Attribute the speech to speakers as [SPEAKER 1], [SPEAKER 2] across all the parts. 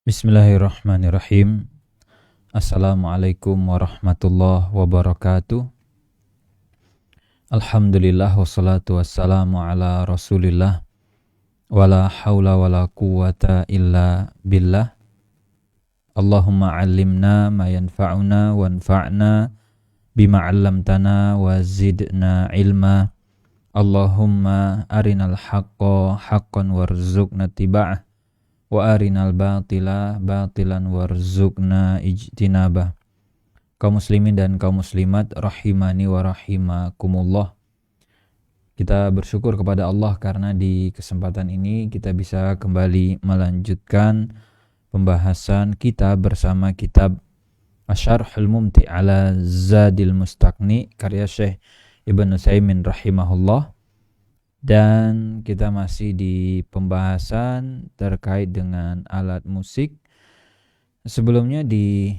[SPEAKER 1] Bismillahirrahmanirrahim. Assalamualaikum warahmatullahi wabarakatuh. Alhamdulillah wassalatu wassalamu ala rasulillah. Wala hawla wala quwata illa billah. Allahumma allimna ma yanfa'una wanfa'na bima 'allamtana wa zidna ilma. Allahumma arinal haqqa haqqan warzuqna tiba'ah wa arinal batila batilan warzuqna ijtinabah. Kaum muslimin dan kaum muslimat rahimani wa rahimakumullah. Kita bersyukur kepada Allah karena di kesempatan ini kita bisa kembali melanjutkan pembahasan kita bersama kitab Asy-Syarhul Mumti' ala Zadil Mustaqni karya Syekh Ibnu Utsaimin rahimahullah. Dan kita masih di pembahasan terkait dengan alat musik. Sebelumnya di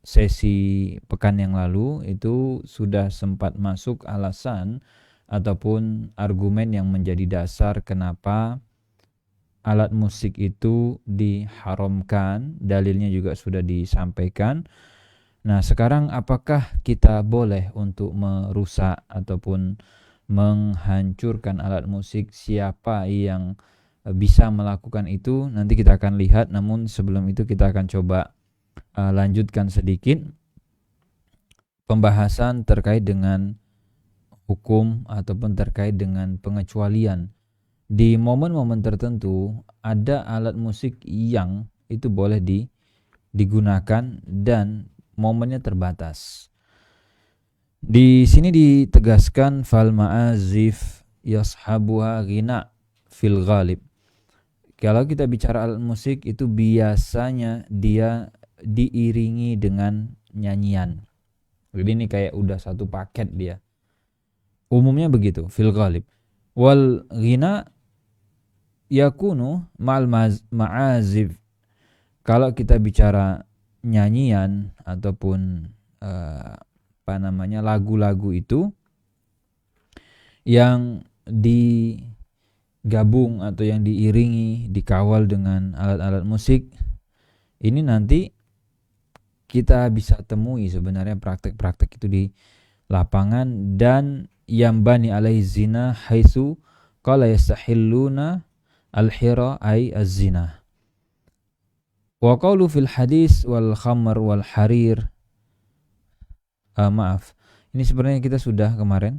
[SPEAKER 1] sesi pekan yang lalu itu sudah sempat masuk alasan ataupun argumen yang menjadi dasar kenapa alat musik itu diharamkan. Dalilnya juga sudah disampaikan. Nah, sekarang apakah kita boleh untuk merusak ataupun menghancurkan alat musik? Siapa yang bisa melakukan itu? Nanti kita akan lihat, namun sebelum itu kita akan coba lanjutkan sedikit pembahasan terkait dengan hukum ataupun terkait dengan pengecualian. Di momen-momen tertentu ada alat musik yang itu boleh digunakan dan momennya terbatas. Di sini ditegaskan fal ma'azif yashabuha ghina fil ghalib. Kalau kita bicara alat musik itu biasanya dia diiringi dengan nyanyian. Jadi ini kayak udah satu paket dia. Umumnya begitu fil ghalib. Wal ghina yakunu ma'al ma'azif. Kalau kita bicara nyanyian ataupun lagu-lagu itu yang digabung atau yang diiringi, dikawal dengan alat-alat musik, ini nanti kita bisa temui sebenarnya praktek-praktek itu di lapangan. Dan yambani alaihi zina haitsu qala yastahilluna al-hira ay az-zina wa qawlu fil hadis wal khamr wal harir. Ini sebenarnya kita sudah kemarin.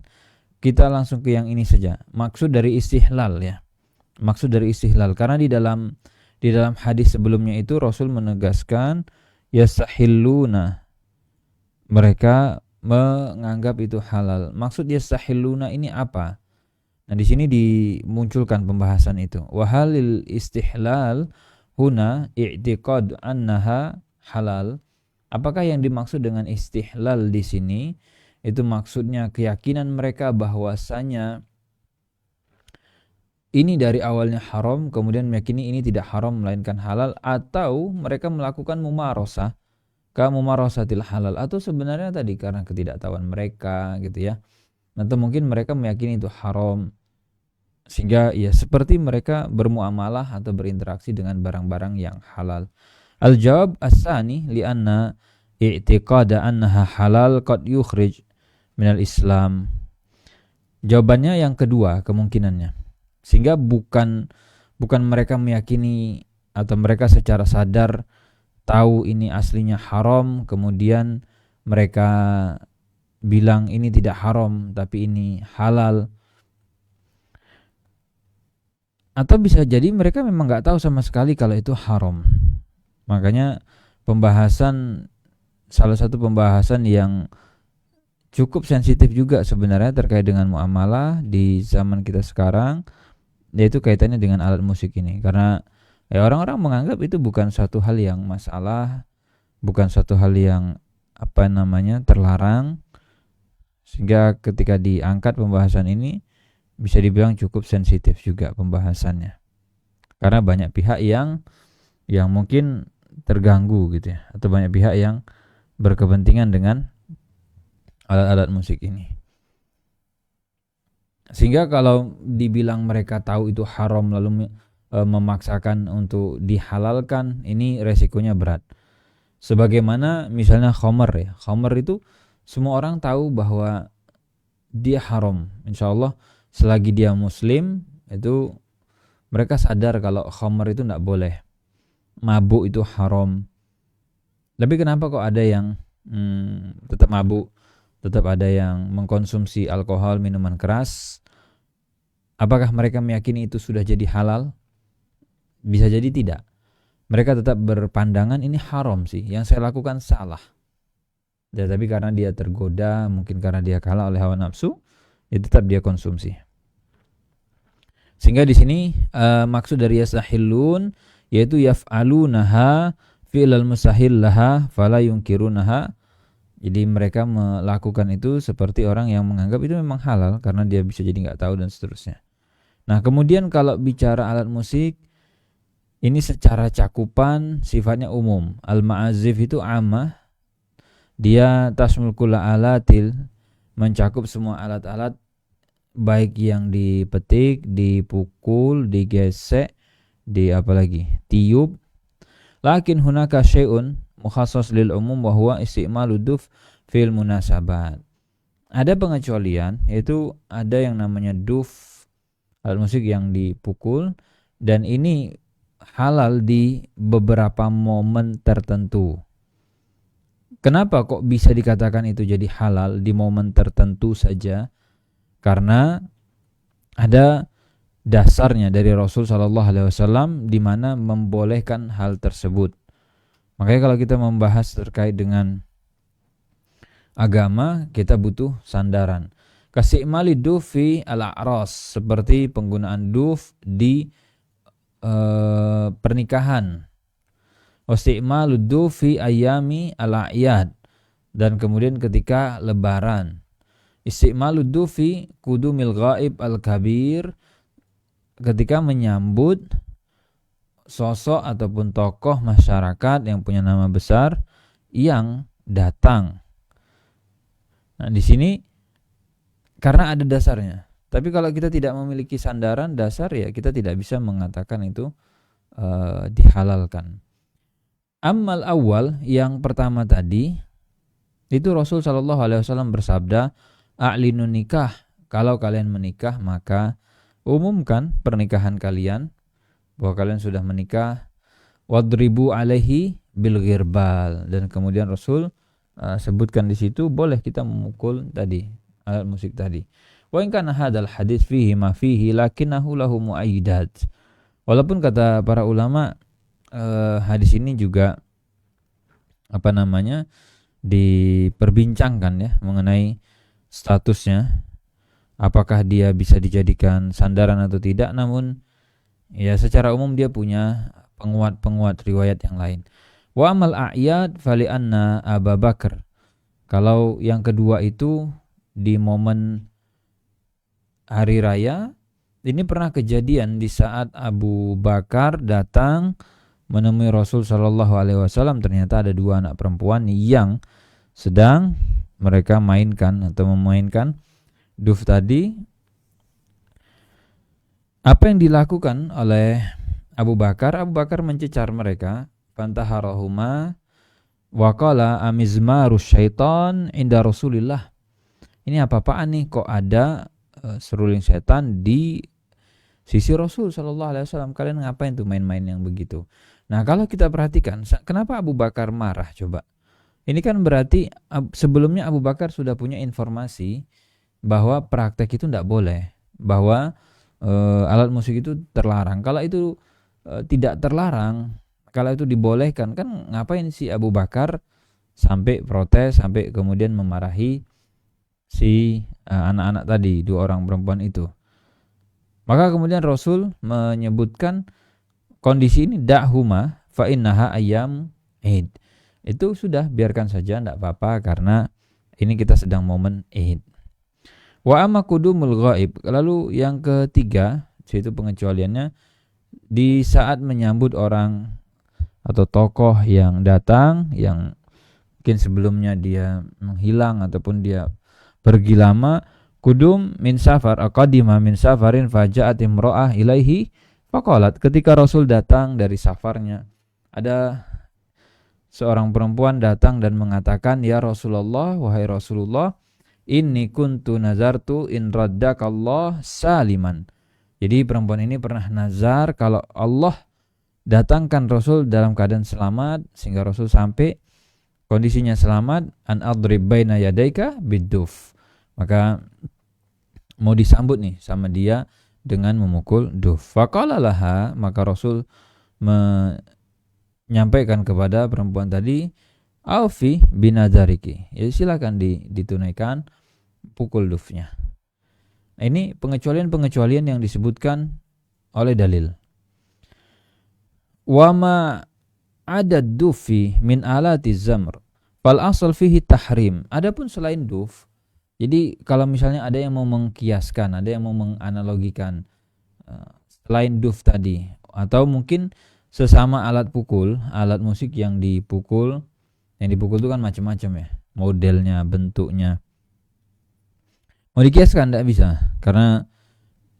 [SPEAKER 1] Kita langsung ke yang ini saja. Maksud dari istihlal ya. Maksud dari istihlal karena di dalam hadis sebelumnya itu Rasul menegaskan yastahilluna. Mereka menganggap itu halal. Maksud yastahilluna ini apa? Nah, di sini dimunculkan pembahasan itu. Wa halil istihlal huna i'tiqad annaha halal. Apakah yang dimaksud dengan istihlal di sini? Itu maksudnya keyakinan mereka bahwasanya ini dari awalnya haram, kemudian meyakini ini tidak haram melainkan halal, atau mereka melakukan mumarasah, ka mumarasatil halal, atau sebenarnya tadi karena ketidaktahuan mereka gitu ya. Atau mungkin mereka meyakini itu haram sehingga ya seperti mereka bermuamalah atau berinteraksi dengan barang-barang yang halal. Al-jawab as-sani li'anna i'tiqada annaha halal qad yukhrij minal Islam. Jawabannya yang kedua kemungkinannya. Sehingga bukan mereka meyakini atau mereka secara sadar tahu ini aslinya haram, kemudian mereka bilang ini tidak haram tapi ini halal. Atau bisa jadi mereka memang gak tahu sama sekali kalau itu haram. Makanya salah satu pembahasan yang cukup sensitif juga sebenarnya terkait dengan muamalah di zaman kita sekarang, yaitu kaitannya dengan alat musik ini. Karena ya orang-orang menganggap itu bukan suatu hal yang masalah, bukan suatu hal yang terlarang, sehingga ketika diangkat pembahasan ini bisa dibilang cukup sensitif juga pembahasannya. Karena banyak pihak yang mungkin terganggu gitu ya, atau banyak pihak yang berkepentingan dengan alat-alat musik ini. Sehingga kalau dibilang mereka tahu itu haram lalu memaksakan untuk dihalalkan, ini resikonya berat. Sebagaimana misalnya khamar ya. Khamar itu semua orang tahu bahwa dia haram. Insya Allah selagi dia muslim itu mereka sadar kalau khamar itu tidak boleh. Mabuk itu haram. Tapi kenapa kok ada yang tetap mabuk, tetap ada yang mengkonsumsi alkohol, minuman keras? Apakah mereka meyakini itu sudah jadi halal? Bisa jadi tidak. Mereka tetap berpandangan ini haram sih, yang saya lakukan salah. Ya, tapi karena dia tergoda, mungkin karena dia kalah oleh hawa nafsu, ya tetap dia konsumsi. Sehingga di sini maksud dari yastahillun yaitu yaf'alunaha fi'lal mustahil laha fala yunkirunaha. Jadi mereka melakukan itu seperti orang yang menganggap itu memang halal karena dia bisa jadi nggak tahu dan seterusnya. Nah, kemudian kalau bicara alat musik, ini secara cakupan sifatnya umum. Al-ma'azif itu amah. Dia tasmul kulla alatil, mencakup semua alat-alat baik yang dipetik, dipukul, digesek, tiup. Lakin hunaka syai'un mukhassas lil umum wa huwa isti'malu duf fil munasabat. Ada pengecualian, yaitu ada yang namanya duf, alat musik yang dipukul, dan ini halal di beberapa momen tertentu. Kenapa kok bisa dikatakan itu jadi halal di momen tertentu saja? Karena ada dasarnya dari Rasul SAW di mana membolehkan hal tersebut. Makanya kalau kita membahas terkait dengan agama, kita butuh sandaran. Kasimali dufi al-a'ras, seperti penggunaan duf di pernikahan. Wasti'malu dufi ayami al-a'yad, dan kemudian ketika lebaran. Isti'malu dufi kudumil ghaib al-kabir, ketika menyambut sosok ataupun tokoh masyarakat yang punya nama besar yang datang. Nah, di sini karena ada dasarnya. Tapi kalau kita tidak memiliki sandaran dasar, ya kita tidak bisa mengatakan itu dihalalkan. Ammal awal, yang pertama tadi, itu Rasul SAW bersabda, a'linun nikah, kalau kalian menikah maka umumkan pernikahan kalian, bahwa kalian sudah menikah. Wadribu alaihi bil ghirbal, dan kemudian Rasul sebutkan di situ boleh kita memukul tadi alat musik tadi. Wa in kana hadzal hadits fihi ma fihi lakinnahu lahu muayyidat. Walaupun kata para ulama hadis ini juga diperbincangkan ya mengenai statusnya, apakah dia bisa dijadikan sandaran atau tidak, namun ya secara umum dia punya penguat riwayat yang lain. Wa amal a'yad fali anna Abu Bakar, kalau yang kedua itu di momen hari raya, ini pernah kejadian di saat Abu Bakar datang menemui Rasul SAW. Ternyata ada dua anak perempuan yang sedang mereka memainkan duf tadi. Apa yang dilakukan oleh Abu Bakar? Abu Bakar mencecar mereka. Fantaharahuma wa qala amizmarus syaitan inda Rasulillah. Ini apa-apaan nih, kok ada seruling setan di sisi Rasul SAW? Kalian ngapain tuh main-main yang begitu? Nah, kalau kita perhatikan, kenapa Abu Bakar marah coba? Ini kan berarti sebelumnya Abu Bakar sudah punya informasi bahwa praktek itu tidak boleh, bahwa alat musik itu terlarang. Kalau itu tidak terlarang, kalau itu dibolehkan, kan ngapain si Abu Bakar sampai protes, sampai kemudian memarahi si anak-anak tadi, dua orang perempuan itu. Maka kemudian Rasul menyebutkan kondisi ini, da'huma fa innaha ayyam id. Itu sudah, biarkan saja, tidak apa-apa karena ini kita sedang momen id. Wa amma qudumul ghaib, lalu yang ketiga, yaitu pengecualiannya di saat menyambut orang atau tokoh yang datang, yang mungkin sebelumnya dia menghilang ataupun dia pergi lama. Kudum min safar, aqadima min safarin faja'at imra'ah ilaihi Faqalat, ketika Rasul datang dari safarnya, ada seorang perempuan datang dan mengatakan, "Ya Rasulullah, wahai Rasulullah, inni kuntu nazartu in raddakallah saliman." Jadi perempuan ini pernah nazar kalau Allah datangkan Rasul dalam keadaan selamat, sehingga Rasul sampai kondisinya selamat, an adrib baina yadaika biduf. Maka mau disambut nih sama dia dengan memukul duf. Faqala laha, maka Rasul menyampaikan kepada perempuan tadi, "Aufi binadzariki." Ya silakan ditunaikan pukul dufnya. Ini pengecualian-pengecualian yang disebutkan oleh dalil. Wa ma ada dufi min alati zamr fal asal fihi tahrim. Adapun selain duf, jadi kalau misalnya ada yang mau mengkiaskan, ada yang mau menganalogikan selain duf tadi, atau mungkin sesama alat pukul, alat musik yang dipukul itu kan macam-macam ya, modelnya, bentuknya. Mau dikiaskan tidak bisa, karena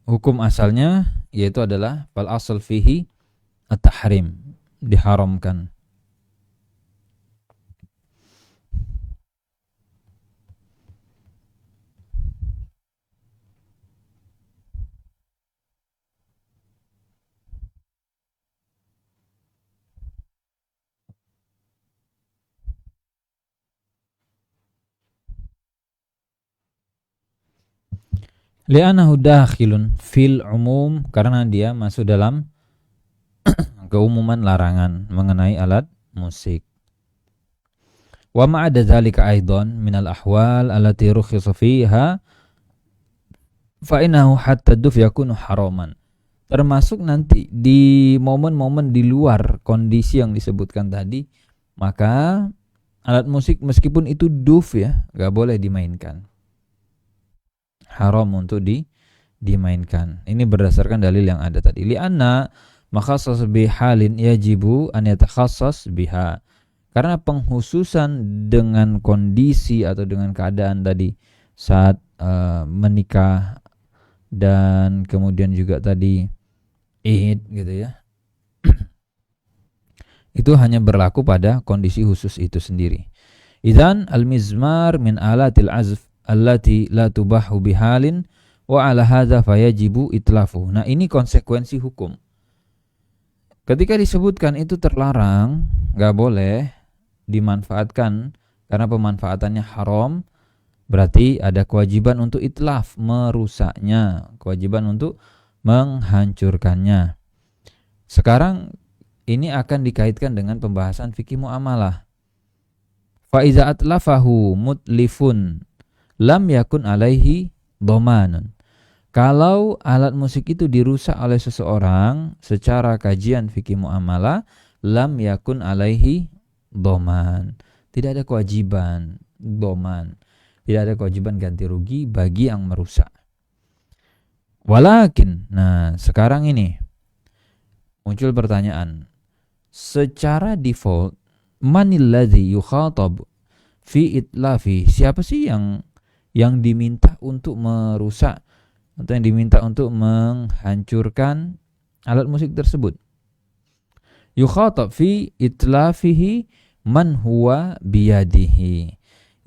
[SPEAKER 1] hukum asalnya yaitu adalah fal asal fihi at-tahrim, diharamkan. Li'anahu dakhilun fil umum, karena dia masuk dalam keumuman larangan mengenai alat musik. Wa ma'ada dzalika aidan minal ahwal allati rukhisa fiha fa innahu hatta duf yakunu haraman. Termasuk nanti di momen-momen di luar kondisi yang disebutkan tadi, maka alat musik meskipun itu duf ya, gak boleh dimainkan. Haram untuk dimainkan. Ini berdasarkan dalil yang ada tadi. Li'anna makhassas bihalin yajibu an yatakhassas biha. Karena penghususan dengan kondisi atau dengan keadaan tadi saat menikah dan kemudian juga tadi Id gitu ya. Itu hanya berlaku pada kondisi khusus itu sendiri. Idzan al-mizmar min alatil azf allati la tubahu bihalin wa ala hadza fayajibu itlafu. Nah, ini konsekuensi hukum. Ketika disebutkan itu terlarang, enggak boleh dimanfaatkan karena pemanfaatannya haram, berarti ada kewajiban untuk itlaf, merusaknya, kewajiban untuk menghancurkannya. Sekarang ini akan dikaitkan dengan pembahasan fikih muamalah. Fa iza atlafahu mutlifun lam yakun alaihi dhamanun. Kalau alat musik itu dirusak oleh seseorang secara kajian fikih muamalah, lam yakun alaihi dhaman. Tidak ada kewajiban dhaman. Tidak ada kewajiban ganti rugi bagi yang merusak. Walakin, nah sekarang ini muncul pertanyaan. Secara default, manil ladzi yukhatab fi itlafi? Siapa sih yang diminta untuk merusak atau yang diminta untuk menghancurkan alat musik tersebut? Yukhatab fi itlafihi man huwa biyadihi,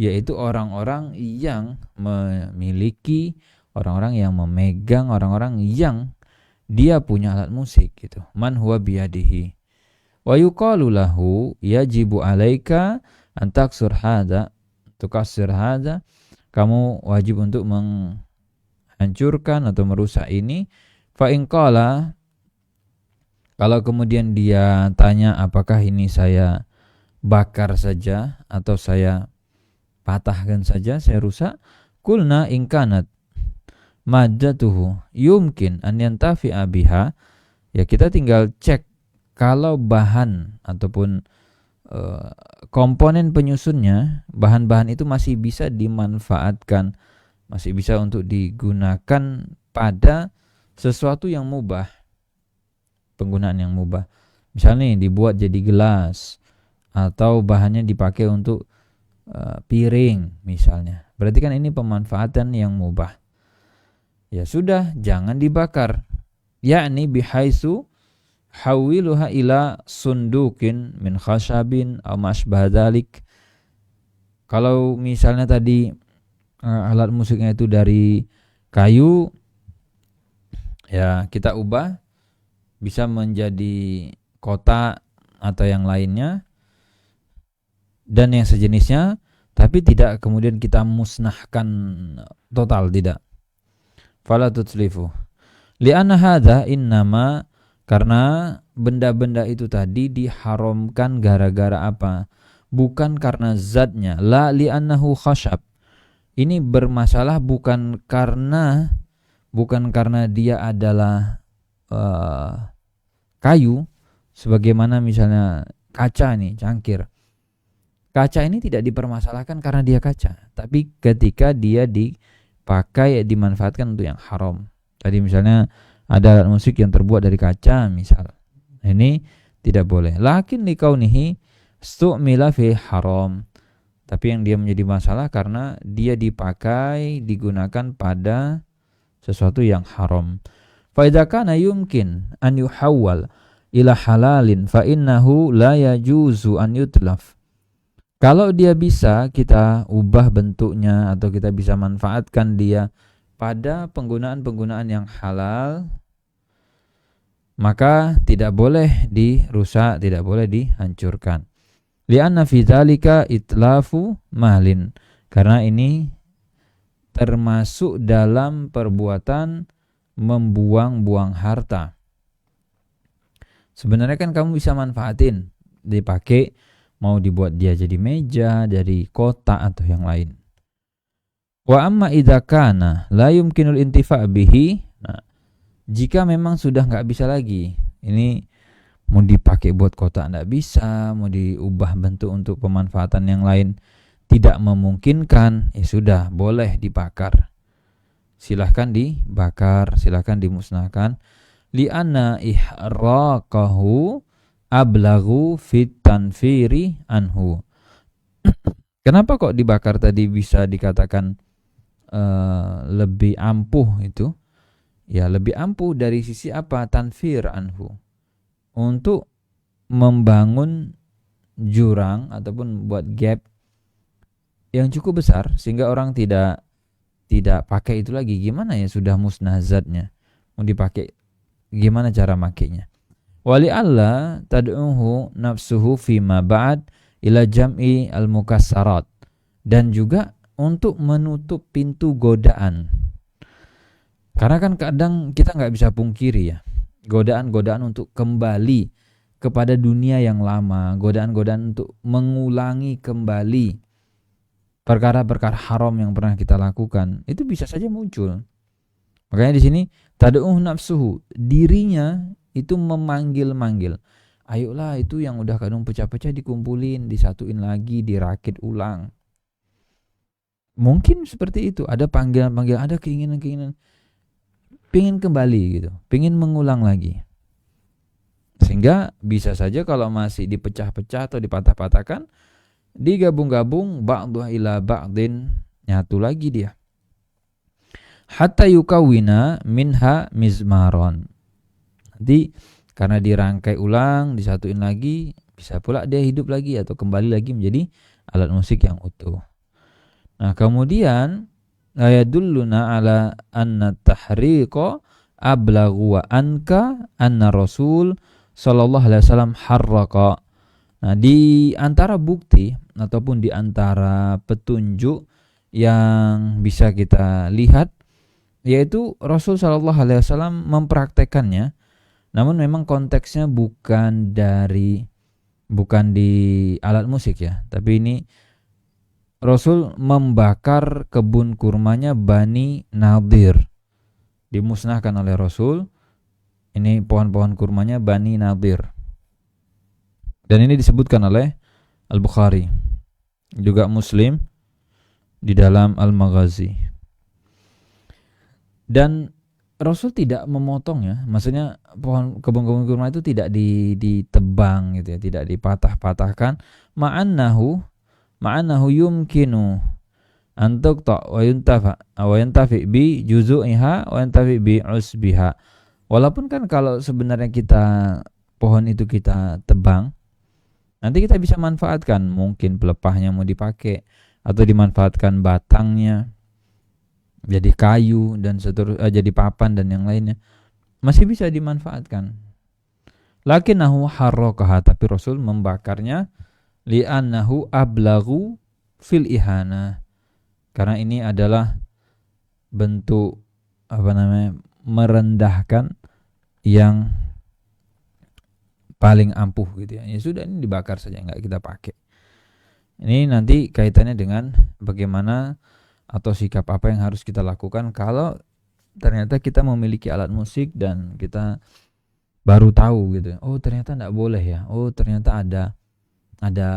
[SPEAKER 1] yaitu orang-orang yang memiliki, orang-orang yang memegang, orang-orang yang dia punya alat musik gitu. Man huwa biyadihi. Wa yuqalu lahu yajibu alaika an taksur hadza, tukassir hadza, kamu wajib untuk menghancurkan atau merusak ini. Fa in qala, kalau kemudian dia tanya apakah ini saya bakar saja atau saya patahkan saja, saya rusak, kulna in kanat maddatuhu yumkin an yantafi'a biha, ya kita tinggal cek kalau bahan ataupun komponen penyusunnya, bahan-bahan itu masih bisa dimanfaatkan, masih bisa untuk digunakan pada sesuatu yang mubah, penggunaan yang mubah. Misalnya dibuat jadi gelas atau bahannya dipakai untuk piring misalnya. Berarti kan ini pemanfaatan yang mubah. Ya sudah, jangan dibakar. yakni bihaisu hawiluha ila sundukin min khashabin aw masbah dzalik. Kalau misalnya tadi alat musiknya itu dari kayu, ya kita ubah bisa menjadi kotak atau yang lainnya dan yang sejenisnya, tapi tidak kemudian kita musnahkan total, tidak. Fala tutslifu li'anna hadza innama, karena benda-benda itu tadi diharamkan gara-gara apa? Bukan karena zatnya. La li'annahu khashab. Ini bermasalah bukan karena dia adalah kayu, sebagaimana misalnya kaca nih, cangkir. Kaca ini tidak dipermasalahkan karena dia kaca, tapi ketika dia dipakai, dimanfaatkan untuk yang haram. Tadi misalnya ada alat musik yang terbuat dari kaca misal, ini tidak boleh. Lakin likaunihi stu'mila fi haram, tapi yang dia menjadi masalah karena dia dipakai, digunakan pada sesuatu yang haram. Fa idza kana yumkin an yuhawwal ila halalin fa innahu la yajuzu an yutlaf. Kalau dia bisa kita ubah bentuknya atau kita bisa manfaatkan dia pada penggunaan-penggunaan yang halal, maka tidak boleh dirusak, tidak boleh dihancurkan. Li'anna fi dzalika itlafu malin, karena ini termasuk dalam perbuatan membuang-buang harta. Sebenarnya kan kamu bisa manfaatin, dipakai, mau dibuat dia jadi meja, jadi kotak atau yang lain. Wa amma idza kana la yumkinul intifa' bihi. Nah, jika memang sudah enggak bisa lagi, ini mau dipakai buat kotak enggak bisa, mau diubah bentuk untuk pemanfaatan yang lain tidak memungkinkan, ya sudah, boleh dibakar. Silahkan dibakar, silahkan dimusnahkan. Li'anna ihraqahu ablaghu fit tanfiri anhu. Kenapa kok dibakar tadi bisa dikatakan lebih ampuh itu? Ya, lebih ampuh dari sisi apa? Tanfir anhu. Untuk membangun jurang ataupun buat gap yang cukup besar sehingga orang tidak pakai itu lagi. Gimana ya, sudah musnah zatnya, mau dipakai, gimana cara makainya? Wali Allah tad'uhu nafsuhu fima ba'd ila jam'i al-mukassarat, dan juga untuk menutup pintu godaan. Karena kan kadang kita nggak bisa pungkiri ya, godaan-godaan untuk kembali kepada dunia yang lama, godaan-godaan untuk mengulangi kembali perkara-perkara haram yang pernah kita lakukan, itu bisa saja muncul. Makanya di sini tad'uhu nafsuhu, dirinya itu memanggil-manggil. Ayolah, itu yang udah kadung pecah-pecah dikumpulin, disatuin lagi, dirakit ulang. Mungkin seperti itu, ada panggilan-panggilan, ada keinginan-keinginan pingin kembali gitu, pingin mengulang lagi. Sehingga bisa saja kalau masih dipecah-pecah atau dipatah-patahkan, digabung-gabung ba'dha ila ba'din, nyatu lagi dia. Hatta yukawina minha mizmaron. Nanti karena dirangkai ulang, disatuin lagi, bisa pula dia hidup lagi atau kembali lagi menjadi alat musik yang utuh. Nah, kemudian ayadulluna ala anna tahriqa ablaghu wa anka anna Rasul sallallahu alaihi wasallam harraqa. Nah, di antara bukti ataupun di antara petunjuk yang bisa kita lihat, yaitu Rasul sallallahu alaihi wasallam mempraktekannya, namun memang konteksnya bukan di alat musik ya, tapi ini Rasul membakar kebun kurmanya Bani Nadir. Dimusnahkan oleh Rasul. Ini pohon-pohon kurmanya Bani Nadir. Dan ini disebutkan oleh Al-Bukhari, juga Muslim di dalam Al-Maghazi. Dan Rasul tidak memotongnya, maksudnya kebun-kebun kurma itu tidak ditebang gitu ya, tidak dipatah-patahkan. Ma'annahu yumkinu antuk ta wa yantafi bi juzu'iha wa yantafi bi usbiha Walaupun kan kalau sebenarnya pohon itu kita tebang, nanti kita bisa manfaatkan, mungkin pelepahnya mau dipakai atau dimanfaatkan batangnya jadi kayu dan seterusnya, jadi papan dan yang lainnya masih bisa dimanfaatkan. Lakinnahu harraqaha, tapi Rasul membakarnya li'annahu ablaghu fil ihana, karena ini adalah bentuk merendahkan yang paling ampuh gitu ya. Ya sudah, ini dibakar saja, nggak kita pakai. Ini nanti kaitannya dengan bagaimana atau sikap apa yang harus kita lakukan kalau ternyata kita memiliki alat musik dan kita baru tahu gitu. Oh, ternyata nggak boleh ya. Oh, ternyata ada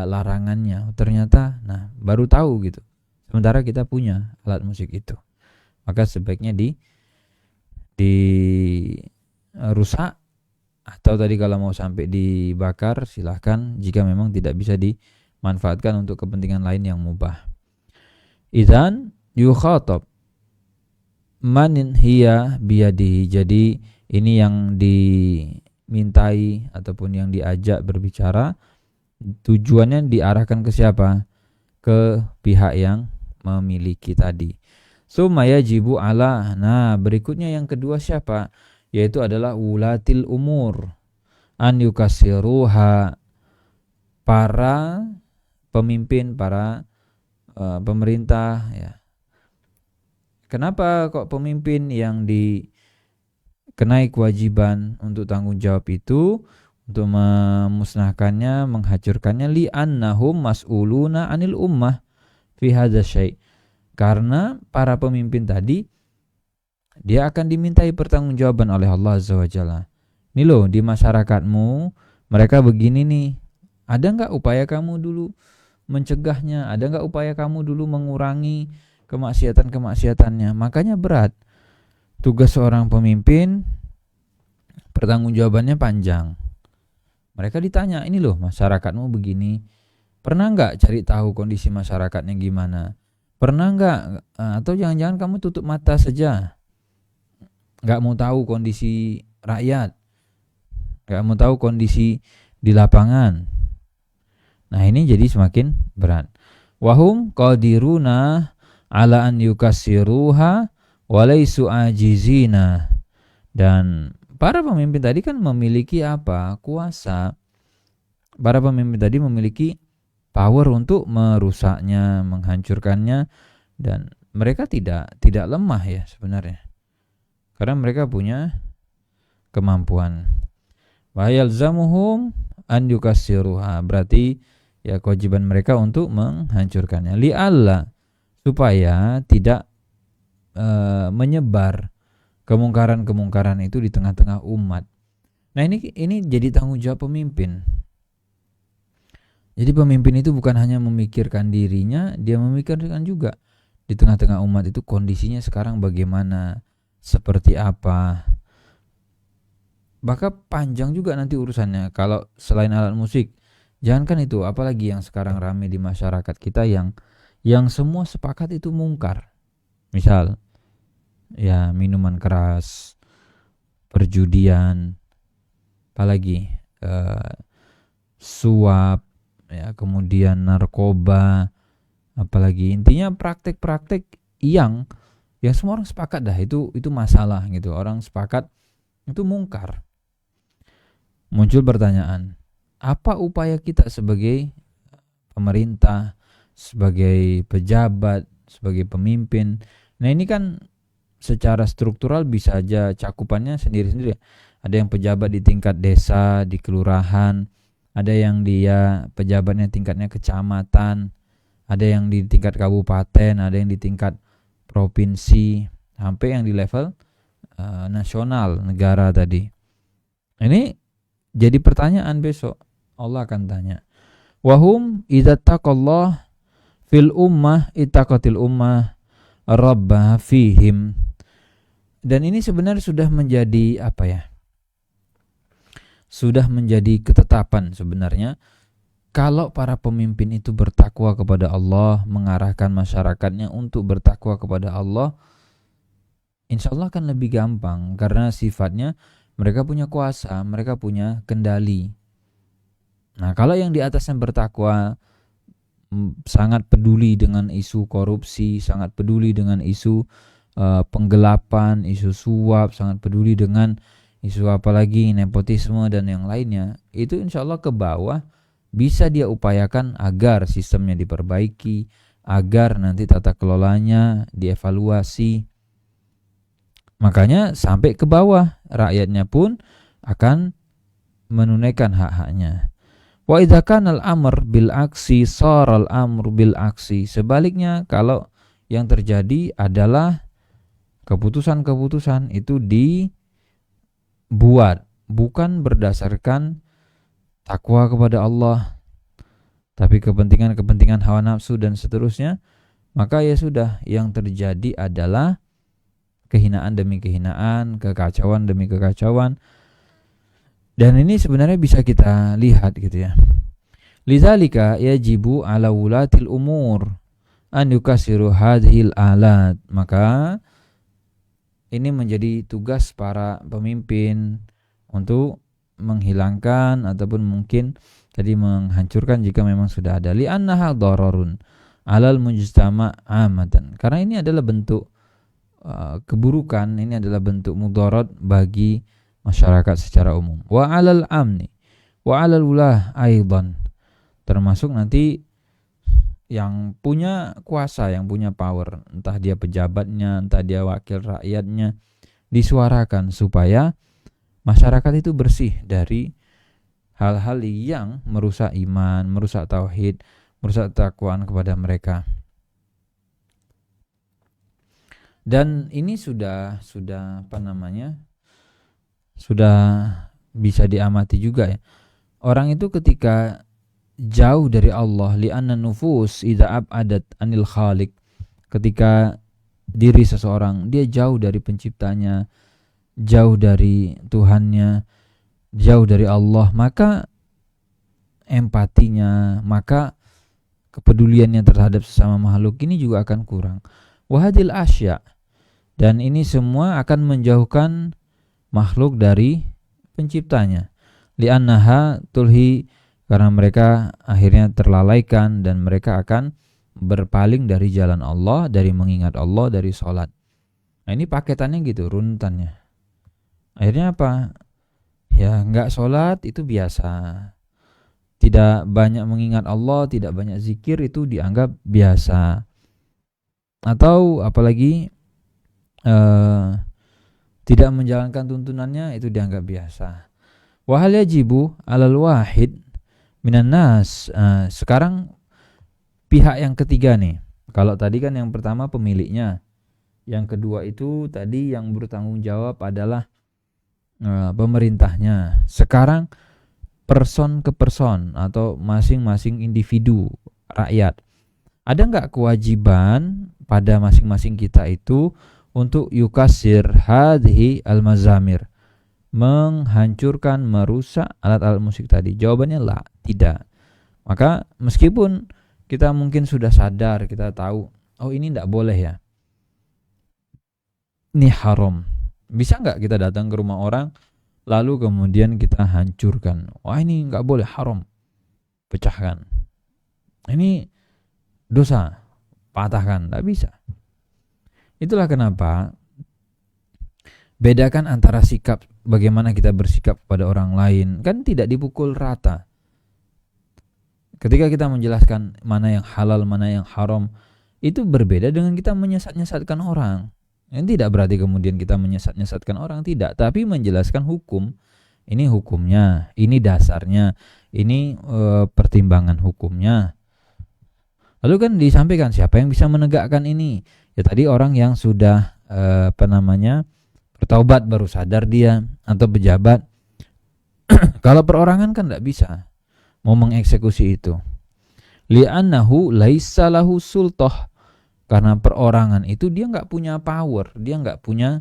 [SPEAKER 1] larangannya. Oh, ternyata, nah, baru tahu gitu. Sementara kita punya alat musik itu. Maka sebaiknya rusak, atau tadi kalau mau sampai dibakar silahkan, jika memang tidak bisa dimanfaatkan untuk kepentingan lain yang mubah. Idzan yukhatab manin hiya biyadihi. Jadi ini yang dimintai ataupun yang diajak berbicara, tujuannya diarahkan ke siapa? Ke pihak yang memiliki tadi. Summa yajibu ala, nah berikutnya yang kedua siapa? Yaitu adalah ulatil umur, an yukasiruha, para pemimpin, para pemerintah ya. Kenapa kok pemimpin yang dikenai kewajiban untuk tanggung jawab itu untuk memusnahkannya, menghancurkannya? Li'annahum mas'uluna anil ummah fi hadza syai', karena para pemimpin tadi dia akan dimintai pertanggungjawaban oleh Allah Azza wa Jalla. Ini loh, di masyarakatmu mereka begini nih, ada enggak upaya kamu dulu mencegahnya? Ada enggak upaya kamu dulu mengurangi kemaksiatan-kemaksiatannya? Makanya berat tugas seorang pemimpin, pertanggungjawabannya panjang. Mereka ditanya, ini loh masyarakatmu begini, pernah enggak cari tahu kondisi masyarakatnya gimana? Pernah enggak, atau jangan-jangan kamu tutup mata saja, enggak mau tahu kondisi rakyat, enggak mau tahu kondisi di lapangan? Nah, ini jadi semakin berat. Wahum qadiruna ala an yukassiruha walaisu ajizina. Dan para pemimpin tadi kan memiliki apa? Kuasa. Para pemimpin tadi memiliki power untuk merusaknya, menghancurkannya, dan mereka tidak lemah ya sebenarnya. Karena mereka punya kemampuan. Wa yalzamuhum an yukassiruha, berarti ya kewajiban mereka untuk menghancurkannya. Li'alla, supaya tidak menyebar kemungkaran-kemungkaran itu di tengah-tengah umat. Nah, ini jadi tanggung jawab pemimpin. Jadi pemimpin itu bukan hanya memikirkan dirinya, dia memikirkan juga di tengah-tengah umat itu kondisinya sekarang bagaimana, seperti apa. Bahkan panjang juga nanti urusannya kalau selain alat musik. Jangankan itu, apalagi yang sekarang ramai di masyarakat kita yang semua sepakat itu mungkar. Misal ya minuman keras, perjudian, apalagi suap, ya, kemudian narkoba, apalagi intinya praktek-praktek yang semua orang sepakat dah itu masalah gitu. Orang sepakat itu mungkar. Muncul pertanyaan, apa upaya kita sebagai pemerintah, sebagai pejabat, sebagai pemimpin? Nah, ini kan secara struktural bisa aja cakupannya sendiri-sendiri. Ada yang pejabat di tingkat desa, di kelurahan, ada yang dia pejabatnya tingkatnya kecamatan, ada yang di tingkat kabupaten, ada yang di tingkat provinsi, sampai yang di level nasional, negara tadi. Ini jadi pertanyaan besok. Allah akan tanya. Wahum idza taqallah fil ummah ittaqatil ummah rabbah fihim. Dan ini sebenarnya sudah menjadi apa ya? Sudah menjadi ketetapan sebenarnya. Kalau para pemimpin itu bertakwa kepada Allah, mengarahkan masyarakatnya untuk bertakwa kepada Allah, insya Allah akan lebih gampang. Karena sifatnya mereka punya kuasa, mereka punya kendali. Nah, kalau yang di atasnya bertakwa, sangat peduli dengan isu korupsi, sangat peduli dengan isu penggelapan, isu suap, sangat peduli dengan isu apalagi nepotisme dan yang lainnya, itu insya Allah ke bawah bisa dia upayakan agar sistemnya diperbaiki, agar nanti tata kelolanya dievaluasi. Makanya sampai ke bawah rakyatnya pun akan menunaikan hak-haknya. Wa idza kana al-amr bil aksi sara al-amr bil aksi. Sebaliknya, kalau yang terjadi adalah keputusan-keputusan itu dibuat bukan berdasarkan takwa kepada Allah, tapi kepentingan-kepentingan hawa nafsu dan seterusnya, maka ya sudah, yang terjadi adalah kehinaan demi kehinaan, kekacauan demi kekacauan. Dan ini sebenarnya bisa kita lihat gitu ya. Lidzalika yajibu ala wulatil umur an yukasiru hadhil alat. Maka ini menjadi tugas para pemimpin untuk menghilangkan ataupun mungkin tadi menghancurkan jika memang sudah ada. Li'annaha dararun alal mujtama' amatan. Karena ini adalah bentuk keburukan, ini adalah bentuk mudarat bagi masyarakat secara umum. Wa 'alal amni wa 'alal ulah aidan. Termasuk nanti yang punya kuasa, yang punya power, entah dia pejabatnya, entah dia wakil rakyatnya, disuarakan supaya masyarakat itu bersih dari hal-hal yang merusak iman, merusak tauhid, merusak takwaan kepada mereka. Dan ini sudah sudah bisa diamati juga ya. Orang itu ketika jauh dari Allah, li'anna nufus idza abadat anil khaliq, ketika diri seseorang dia jauh dari penciptanya, jauh dari Tuhannya, jauh dari Allah, maka empatinya, maka kepeduliannya terhadap sesama makhluk ini juga akan kurang. Wahadil asya, dan ini semua akan menjauhkan makhluk dari penciptanya. Li'annaha tulhi, karena mereka akhirnya terlalaikan dan mereka akan berpaling dari jalan Allah, dari mengingat Allah, dari sholat. Nah ini paketannya gitu, runutannya. Akhirnya apa? Ya nggak sholat itu biasa. Tidak banyak mengingat Allah, tidak banyak zikir itu dianggap biasa. Atau apalagi tidak menjalankan tuntunannya itu dianggap biasa. Wa hal yajibu 'alal wahid minan nas. Sekarang pihak yang ketiga nih. Kalau tadi kan yang pertama pemiliknya, yang kedua itu tadi yang bertanggung jawab adalah pemerintahnya. Sekarang person ke person atau masing-masing individu rakyat. Ada nggak kewajiban pada masing-masing kita itu untuk yukasir hadhi al-mazamir, menghancurkan, merusak alat-alat musik tadi? Jawabannya lah, tidak. Maka meskipun kita mungkin sudah sadar, kita tahu, oh ini tidak boleh ya, ini haram. Bisa nggak kita datang ke rumah orang, lalu kemudian kita hancurkan? Wah ini nggak boleh, haram, pecahkan. Ini dosa, patahkan. Nggak bisa. Itulah kenapa bedakan antara sikap, bagaimana kita bersikap kepada orang lain, kan tidak dipukul rata. Ketika kita menjelaskan mana yang halal, mana yang haram, itu berbeda dengan kita menyesat-nyesatkan orang. Ini tidak berarti kemudian kita menyesat-nyesatkan orang, tidak. Tapi menjelaskan hukum, ini hukumnya, ini dasarnya, ini pertimbangan hukumnya. Lalu kan disampaikan siapa yang bisa menegakkan ini? Ya tadi orang yang sudah bertaubat, baru sadar dia, atau pejabat. Kalau perorangan kan tidak bisa mau mengeksekusi itu. Li'annahu laisa lahu sultah, karena perorangan itu dia nggak punya power, dia nggak punya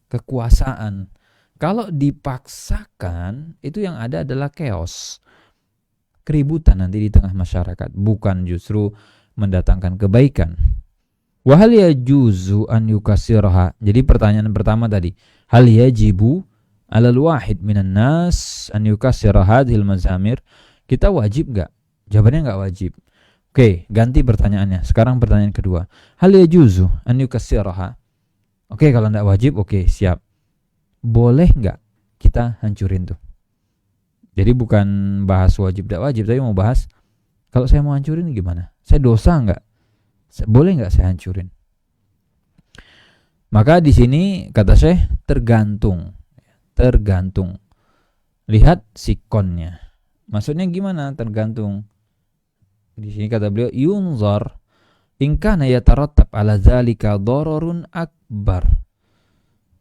[SPEAKER 1] kekuasaan. Kalau dipaksakan, itu yang ada adalah chaos, keributan nanti di tengah masyarakat, bukan justru mendatangkan kebaikan. Wa hal yajuzu an yukasiraha. Jadi pertanyaan pertama tadi, hal yajibu 'alal wahid minan nas an yukassira hadhil mazamir, kita wajib enggak? Jawabannya enggak wajib. Oke, ganti pertanyaannya. Sekarang pertanyaan kedua. Hal yajuzu an yukassiraha? Oke, kalau enggak wajib, oke, siap. Boleh enggak kita hancurin tuh? Jadi bukan bahas wajib enggak wajib, tapi mau bahas kalau saya mau hancurin gimana? Saya dosa enggak? Boleh enggak saya hancurin? Maka di sini kata Syekh tergantung. Lihat sikonnya. Maksudnya gimana? Tergantung. Di sini kata beliau yunzar in kana yatarattab ala dzalika dararun akbar.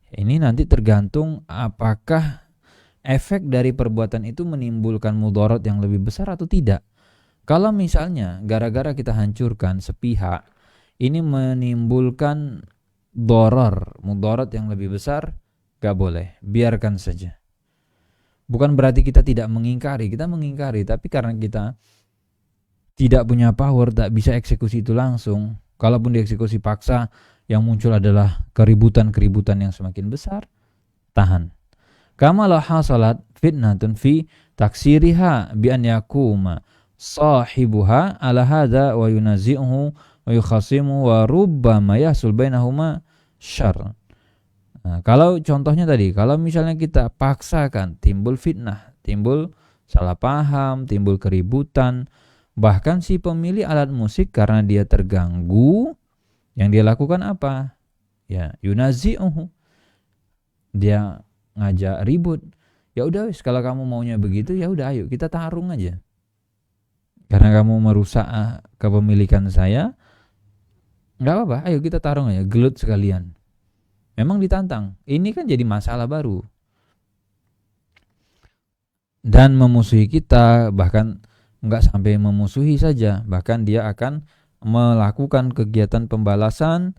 [SPEAKER 1] Ini nanti tergantung apakah efek dari perbuatan itu menimbulkan mudarat yang lebih besar atau tidak. Kalau misalnya gara-gara kita hancurkan sepihak, ini menimbulkan mudarat yang lebih besar, gak boleh, biarkan saja. Bukan berarti kita tidak mengingkari, kita mengingkari, tapi karena kita tidak punya power, tak bisa eksekusi itu langsung. Kalaupun dieksekusi paksa, yang muncul adalah keributan-keributan yang semakin besar, tahan. Kama la hasalat fitnatun fi taksiriha bi an yakuma sahibuha ala hadha wa yunazi'uhu wa yukhasimu wa rubbama yahsul bainahuma syarr. Nah, kalau contohnya tadi, kalau misalnya kita paksakan, timbul fitnah, timbul salah paham, timbul keributan, bahkan si pemilik alat musik karena dia terganggu, yang dia lakukan apa? Ya, yunazi'uhu. Dia ngajak ribut. Ya udah wis, kalau kamu maunya begitu, ya udah ayo kita tarung aja. Karena kamu merusak kepemilikan saya, enggak apa-apa, ayo kita tarung aja, gelut sekalian. Memang ditantang. Ini kan jadi masalah baru. Dan memusuhi kita, bahkan enggak sampai memusuhi saja, bahkan dia akan melakukan kegiatan pembalasan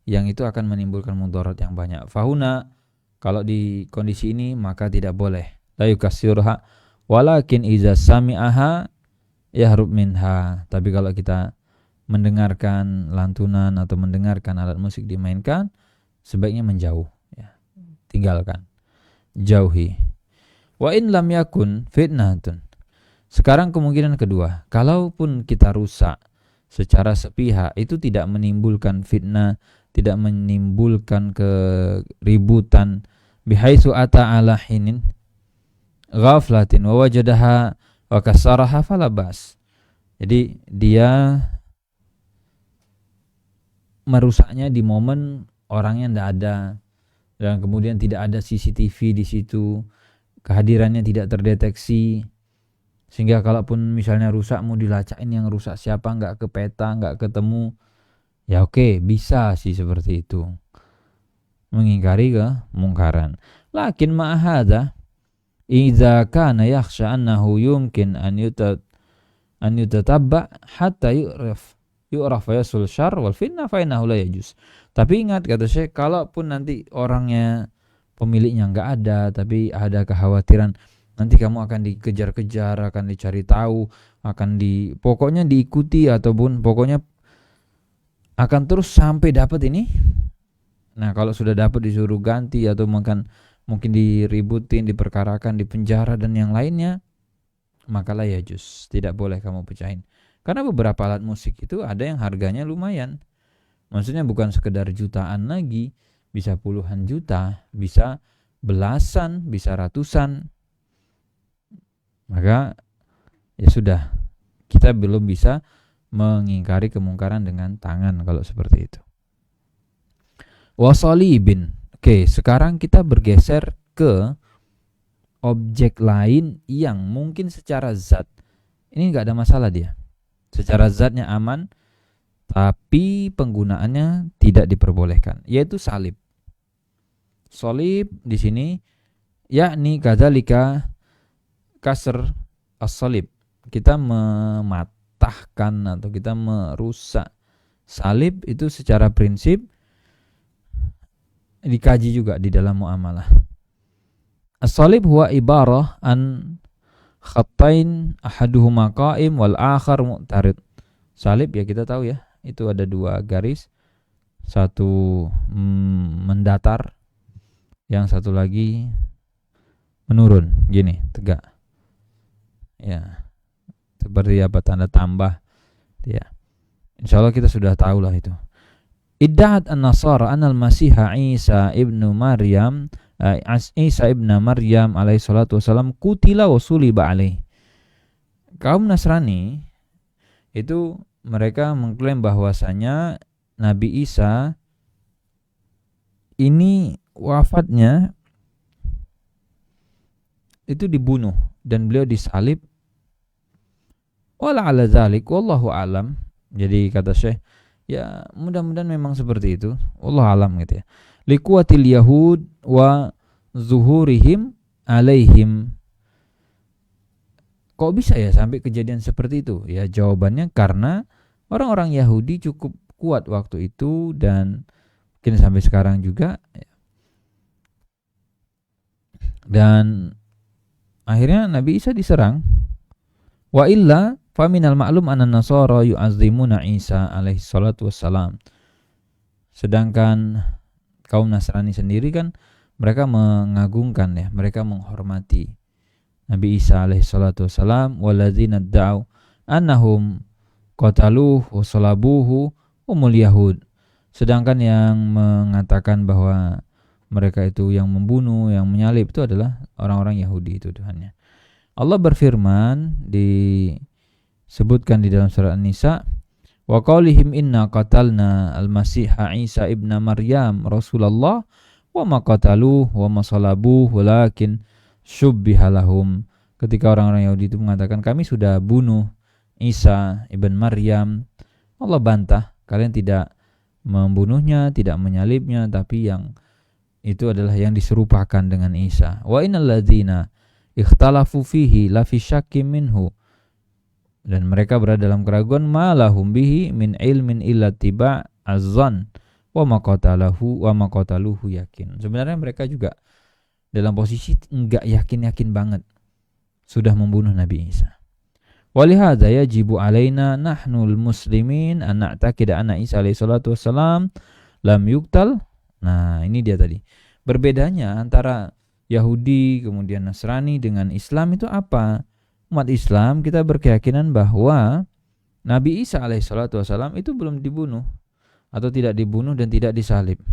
[SPEAKER 1] yang itu akan menimbulkan mudarat yang banyak. Fahuna, kalau di kondisi ini maka tidak boleh. La yukassirha walakin iza sami'aha yahrub minha. Tapi kalau kita mendengarkan lantunan atau mendengarkan alat musik dimainkan, sebaiknya menjauh, ya. Tinggalkan, jauhi. Wa in lam yakun fitnatun. Sekarang kemungkinan kedua, kalaupun kita rusak secara sepihak, itu tidak menimbulkan fitnah, tidak menimbulkan keributan, bihaitsu ata ala hinin ghaflatin wa wajadaha wa kasaraha falabas. Jadi dia merusaknya di momen orangnya tidak ada, dan kemudian tidak ada CCTV di situ, kehadirannya tidak terdeteksi, sehingga kalaupun misalnya rusak mau dilacain yang rusak siapa, nggak ke peta, nggak ketemu, ya oke, bisa sih seperti itu, mengingkari kemungkaran. Lakin ma'ahadha idza kana yakhsha annahu yumkin an yutatabba hatta yu'raf yasul syarr wal fitnah fa innahu la yajuz. Tapi ingat, kata Syekh, kalaupun nanti orangnya pemiliknya nggak ada, tapi ada kekhawatiran nanti kamu akan dikejar-kejar, akan dicari tahu, pokoknya diikuti, ataupun pokoknya akan terus sampai dapat ini. Nah, kalau sudah dapat disuruh ganti, atau mungkin diributin, diperkarakan, dipenjara dan yang lainnya, maka la yajuz, tidak boleh kamu pecahin. Karena beberapa alat musik itu ada yang harganya lumayan. Maksudnya bukan sekedar jutaan lagi, bisa puluhan juta, bisa belasan, bisa ratusan. Maka ya sudah, kita belum bisa mengingkari kemungkaran dengan tangan kalau seperti itu. Wasalibin. Oke, sekarang kita bergeser ke objek lain yang mungkin secara zat ini nggak ada masalah, dia secara zatnya aman, tapi penggunaannya tidak diperbolehkan, yaitu salib. Salib di sini yakni kadzalika kasr as-salib. Kita mematahkan atau kita merusak salib itu secara prinsip dikaji juga di dalam muamalah. As-salib huwa ibarah an khatain ahaduhuma qa'im wal akhar mu'tarid. Salib ya kita tahu ya, itu ada dua garis, satu mendatar, yang satu lagi menurun, gini, tegak. Ya, seperti apa tanda tambah. Ya, insya Allah kita sudah tahu lah itu. Idda'at an-nasara anal masiha Isa ibnu Maryam Isa ibnu Maryam alaihi salatu wasalam kutila wa suliba alaih. Kaum Nasrani itu mereka mengklaim bahwasanya Nabi Isa ini wafatnya itu dibunuh dan beliau disalib. Wala ala zalik wallahu alam. Jadi kata Syekh, ya mudah-mudahan memang seperti itu. Wallahu alam gitu ya. Liquatil yahud wa zuhurihim alaihim. Kok bisa ya sampai kejadian seperti itu? Ya jawabannya karena orang-orang Yahudi cukup kuat waktu itu dan mungkin sampai sekarang juga. Dan akhirnya Nabi Isa diserang. Wa illa faminal ma'lum anna nasara yu'azzimuna Isa alaihi salatu wassalam. Sedangkan kaum Nasrani sendiri kan mereka mengagungkan ya, mereka menghormati Nabi Isa alaihi salatu wassalam. Walladzina da'u annahum qataluhu wa salabuhu umul yahud. Sedangkan yang mengatakan bahwa mereka itu yang membunuh, yang menyalib itu adalah orang-orang Yahudi itu Tuhannya. Allah berfirman disebutkan di dalam surah An-Nisa, wa qaulihim inna qatalna al-masiha Isa ibna Maryam Rasulullah wa ma qataluhu wa ma salabuhu walakin syubbiha lahum. Ketika orang-orang Yahudi itu mengatakan kami sudah bunuh Isa ibn Maryam, Allah bantah, kalian tidak membunuhnya, tidak menyalibnya, tapi yang itu adalah yang diserupakan dengan Isa. Wa innal ladzina ikhtalafu fihi la fi syakkim minhu. Dan mereka berada dalam keraguan malahum bihi min ilmin illa tiba' az-zan wa maqataluhu yakin. Sebenarnya mereka juga dalam posisi enggak yakin-yakin banget sudah membunuh Nabi Isa. Walihadza yajibu alaina nahnul muslimin an na'taqida anna Isa alaihi salatu wassalam lam yuqtal. Nah, ini dia tadi. Berbedanya antara Yahudi kemudian Nasrani dengan Islam itu apa? Umat Islam kita berkeyakinan bahwa Nabi Isa alaihissalatu wassalam itu belum dibunuh atau tidak dibunuh dan tidak disalib.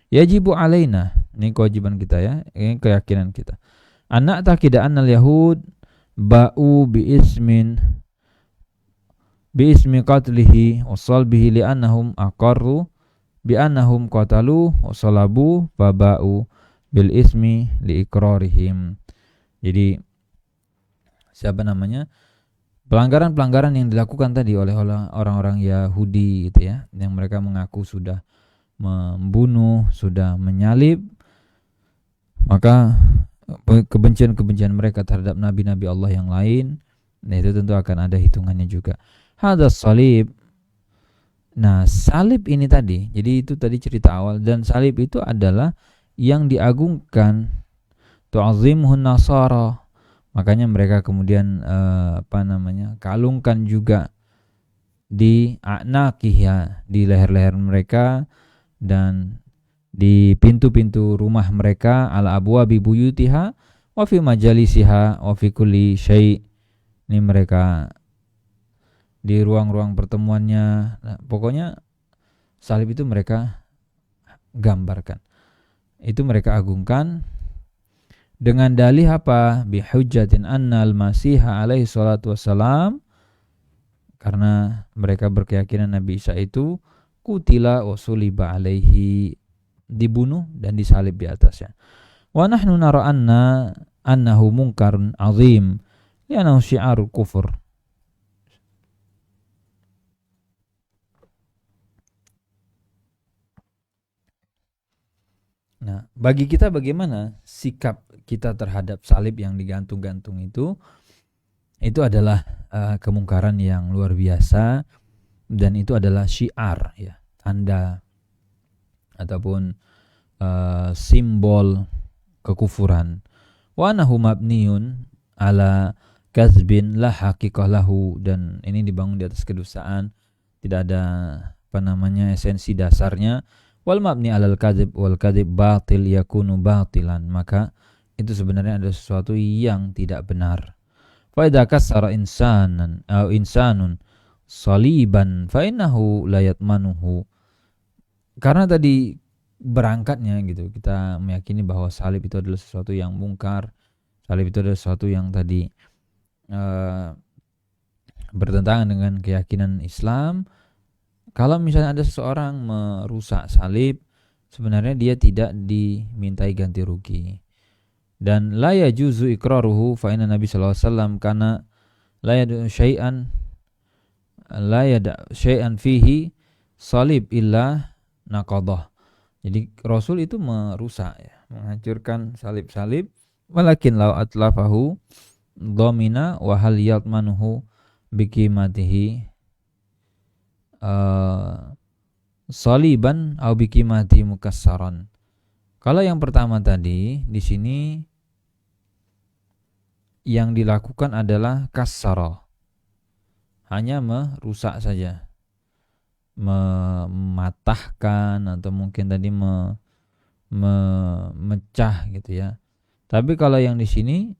[SPEAKER 1] Yajibu alaina, ini kewajiban kita ya, ini keyakinan kita. Anak taqidah annal yahud ba'u bi ismi qatlihi wa salbihi li'annahum aqarru bi annahum qatalu wa salabu fa ba'u bil ismi li iqrarihim. Jadi pelanggaran-pelanggaran yang dilakukan tadi oleh orang-orang Yahudi gitu ya, yang mereka mengaku sudah membunuh, sudah menyalib, maka kebencian-kebencian mereka terhadap nabi-nabi Allah yang lain, nah itu tentu akan ada hitungannya juga. Hadas salib. Nah, salib ini tadi, jadi itu tadi cerita awal, dan salib itu adalah yang diagungkan, tu'azzimuhun nasara. Makanya mereka kemudian kalungkan juga di a'naqihya, di leher-leher mereka dan di pintu-pintu rumah mereka, ala abwabi buyutiha wa fi majalisiha wa fi kulli syai'. Ini mereka di ruang-ruang pertemuannya. Nah, pokoknya salib itu mereka gambarkan. Itu mereka agungkan dengan dalih apa? Bihujjatin annal masiha alaihi salatu wassalam, karena mereka berkeyakinan Nabi Isa itu kutila wa suliba alaihi, dibunuh dan disalib di atasnya. Wa nahnu nara annahu munkarun azim li'annahu syi'arul kufur. Nah, bagi kita bagaimana sikap kita terhadap salib yang digantung-gantung itu adalah kemungkaran yang luar biasa, dan itu adalah syiar ya, tanda ataupun simbol kekufuran. Wa anahu mabniun ala kazbin la haqiqah lahu, dan ini dibangun di atas kedustaan, tidak ada esensi dasarnya. Wal mabni alal kadzib wal kadzib batil yakunu batilan, maka itu sebenarnya ada sesuatu yang tidak benar. Fa idza kassara insanun saliban fa innahu la yatmanuhu. Karena tadi berangkatnya gitu, kita meyakini bahwa salib itu adalah sesuatu yang mungkar, salib itu adalah sesuatu yang tadi bertentangan dengan keyakinan Islam. Kalau misalnya ada seseorang merusak salib, sebenarnya dia tidak dimintai ganti rugi. Dan la yajuzu iqraruhu fa inna Nabi sallallahu alaihi wasallam kana la yada syai'an fihi salib illa naqadah. Jadi Rasul itu merusak ya, menghancurkan salib-salib, walakin law atlafahu dhamina wa hal yatmanuhu bikimatihi saliban au bikimati mukassaran. Kalau yang pertama tadi, di sini yang dilakukan adalah kassara, hanya merusak saja, mematahkan atau mungkin tadi memecah gitu ya. Tapi kalau yang di sini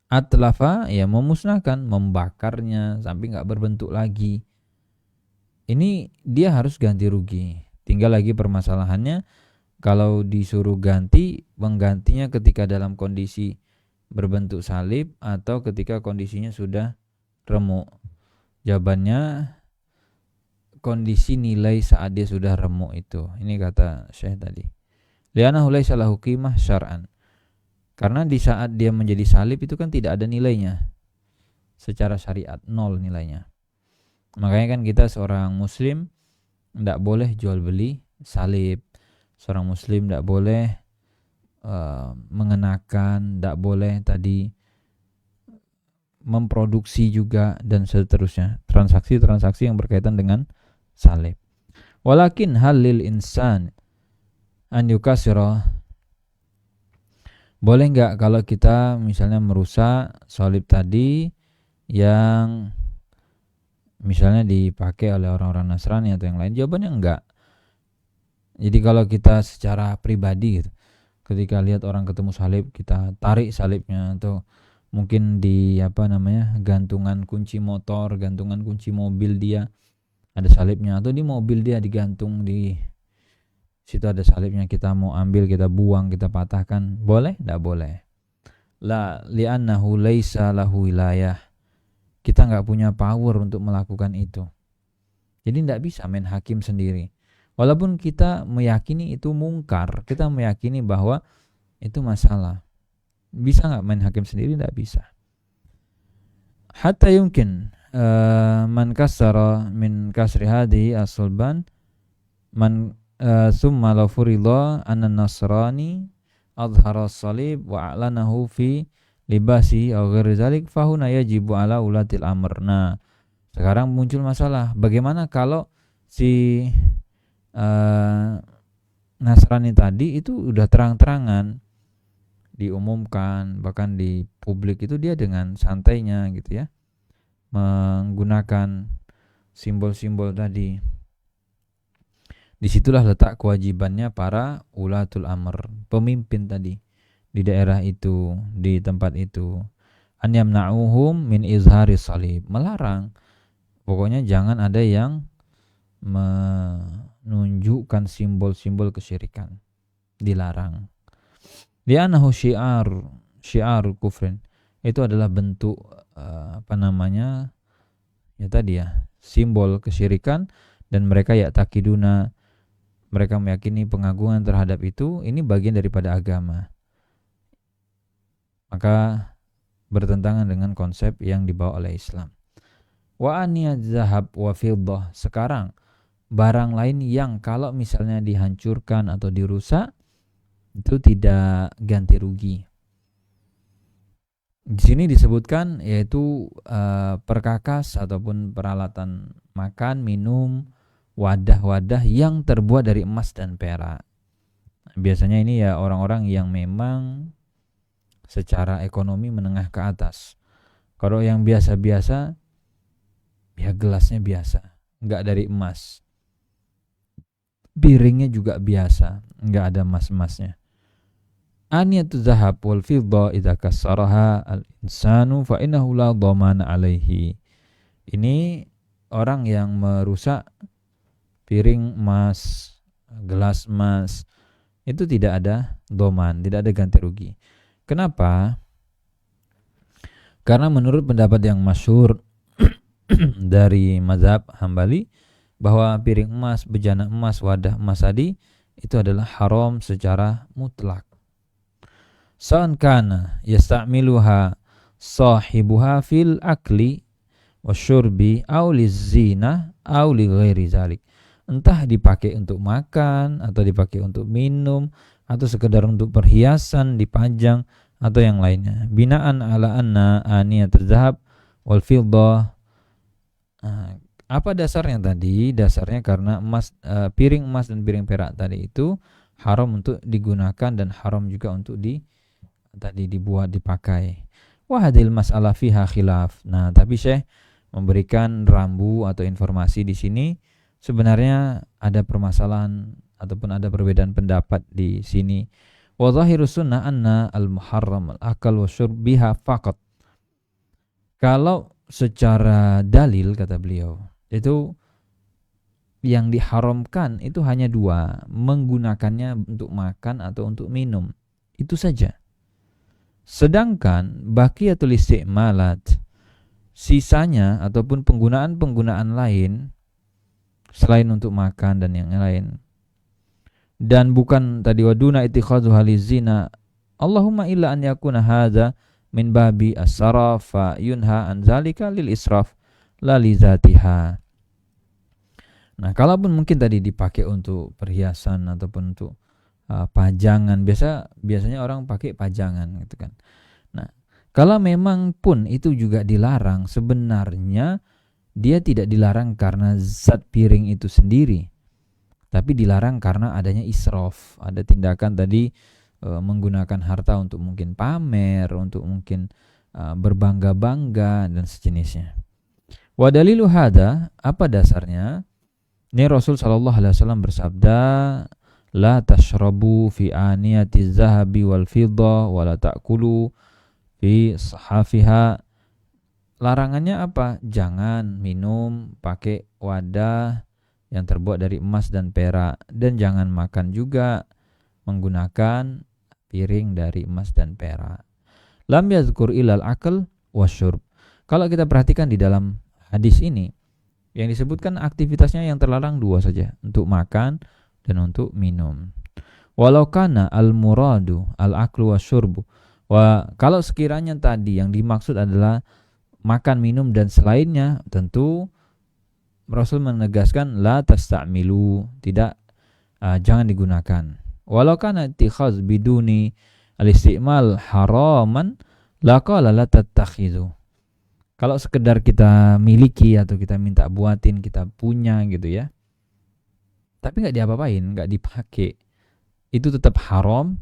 [SPEAKER 1] atlafa, ya memusnahkan, membakarnya sampai nggak berbentuk lagi. Ini dia harus ganti rugi. Tinggal lagi permasalahannya, kalau disuruh ganti, menggantinya ketika dalam kondisi berbentuk salib atau ketika kondisinya sudah remuk. Jawabannya kondisi nilai saat dia sudah remuk itu. Ini kata Syekh tadi. Li'annahu laisa lahu qimah syar'an. Karena di saat dia menjadi salib itu kan tidak ada nilainya. Secara syariat nol nilainya. Makanya kan kita seorang muslim tidak boleh jual beli salib. Seorang muslim tidak boleh mengenakan, tidak boleh tadi memproduksi juga, dan seterusnya. Transaksi-transaksi yang berkaitan dengan salib. Walakin halil insan an yukasira. Boleh nggak kalau kita misalnya merusak salib tadi yang misalnya dipakai oleh orang-orang Nasrani atau yang lain? Jawabannya enggak. Jadi kalau kita secara pribadi gitu, ketika lihat orang ketemu salib, kita tarik salibnya, atau mungkin di gantungan kunci motor, gantungan kunci mobil dia ada salibnya, atau di mobil dia digantung, di situ ada salibnya, kita mau ambil, kita buang, kita patahkan, boleh? Tidak boleh. La li'annahu laisa lahu wilayah. Kita nggak punya power untuk melakukan itu. Jadi tidak bisa main hakim sendiri. Walaupun kita meyakini itu mungkar, kita meyakini bahwa itu masalah. Bisa nggak main hakim sendiri? Tidak bisa. Hatta yumkin man kasara min kasri hadi as-sulban man summa la furidha anna nasrani adhara salib wa a'lanahu fi libasi aw ghairi zalik fahuna yajibu ala ulatil amr. Nah, sekarang muncul masalah, bagaimana kalau si Nasrani tadi itu udah terang-terangan diumumkan, bahkan di publik itu dia dengan santainya gitu ya, menggunakan simbol-simbol tadi. Disitulah letak kewajibannya para ulatul amr, pemimpin tadi di daerah itu, di tempat itu, an yamna'uhum min izhari salib, melarang, pokoknya jangan ada yang menunjukkan simbol-simbol kesyirikan, dilarang. Li'annahu syiar kufrin, itu adalah bentuk ya tadi ya, simbol kesyirikan, dan mereka ya'taqiduna, mereka meyakini pengagungan terhadap itu, ini bagian daripada agama. Maka bertentangan dengan konsep yang dibawa oleh Islam. Wa aniyat zahab wa fiddah. Sekarang barang lain yang kalau misalnya dihancurkan atau dirusak itu tidak ganti rugi. Di sini disebutkan yaitu perkakas ataupun peralatan makan, minum, wadah-wadah yang terbuat dari emas dan perak. Biasanya ini ya orang-orang yang memang secara ekonomi menengah ke atas. Kalau yang biasa-biasa, ya gelasnya biasa, nggak dari emas. Piringnya juga biasa, nggak ada emas-emasnya. aniyatu zahab wal fidda idza kassaraha al insanu fa innahu la dhamana alaihi. Ini orang yang merusak piring emas, gelas emas, itu tidak ada dhaman, tidak ada ganti rugi. Kenapa? Karena menurut pendapat yang masyhur dari mazhab Hambali, bahwa piring emas, bejana emas, wadah emas tadi itu adalah haram secara mutlak. Sa'an kana yasta'miluha sahibuha fil akli wasyurbi aw lizina aw li ghairi zalik. Entah dipakai untuk makan atau dipakai untuk minum atau sekedar untuk perhiasan, dipajang atau yang lainnya. Binaan ala anna aniyat zahab wal fiddah. Apa dasarnya tadi? Dasarnya karena piring emas dan piring perak tadi itu haram untuk digunakan dan haram juga untuk dibuat, dipakai. Wahadil mas'alah fiha khilaf. Nah, tapi Syekh memberikan rambu atau informasi di sini, sebenarnya ada permasalahan ataupun ada perbedaan pendapat di sini. Wa zahirus sunnah anna al-muharram al-akal wa syurb biha faqat. Kalau secara dalil, kata beliau, itu yang diharamkan itu hanya dua, menggunakannya untuk makan atau untuk minum, itu saja. Sedangkan baqiyatul isti'malat, sisanya ataupun penggunaan-penggunaan lain selain untuk makan dan yang lain, dan bukan tadi waduna ittikhadhu halizina, Allahumma illa an yakuna hadza min babi as-saraf fa yunha an zalika lil israf la li zatiha. Nah, kalaupun mungkin tadi dipakai untuk perhiasan ataupun untuk pajangan, biasanya orang pakai pajangan gitu kan. Nah, kalau memang pun itu juga dilarang, sebenarnya dia tidak dilarang karena zat piring itu sendiri, tapi dilarang karena adanya israf, ada tindakan tadi menggunakan harta untuk mungkin pamer, untuk mungkin berbangga-bangga dan sejenisnya. Wa dalilu hada, apa dasarnya? Ini Rasul sallallahu alaihi wasallam bersabda, la tashrabu fi aniyati zahabi wal fidda wa la ta'kulu fi sahafiha. Larangannya apa? Jangan minum pakai wadah yang terbuat dari emas dan perak, dan jangan makan juga menggunakan piring dari emas dan perak. Lam yazkur ilal akal wasyurb. Kalau kita perhatikan di dalam hadis ini, yang disebutkan aktivitasnya yang terlarang dua saja, untuk makan dan untuk minum. Walau kana al-muradu al-aklu wasyurbu. Kalau sekiranya tadi yang dimaksud adalah makan, minum dan selainnya, tentu Rasul menegaskan la tasta'milu, tidak, jangan digunakan. Walau kana ittikhaz biduni al-isti'mal haraman laqala la tattakhidhu. Kalau sekedar kita miliki atau kita minta buatin, kita punya gitu ya, tapi nggak diapa-apain, nggak dipakai, itu tetap haram.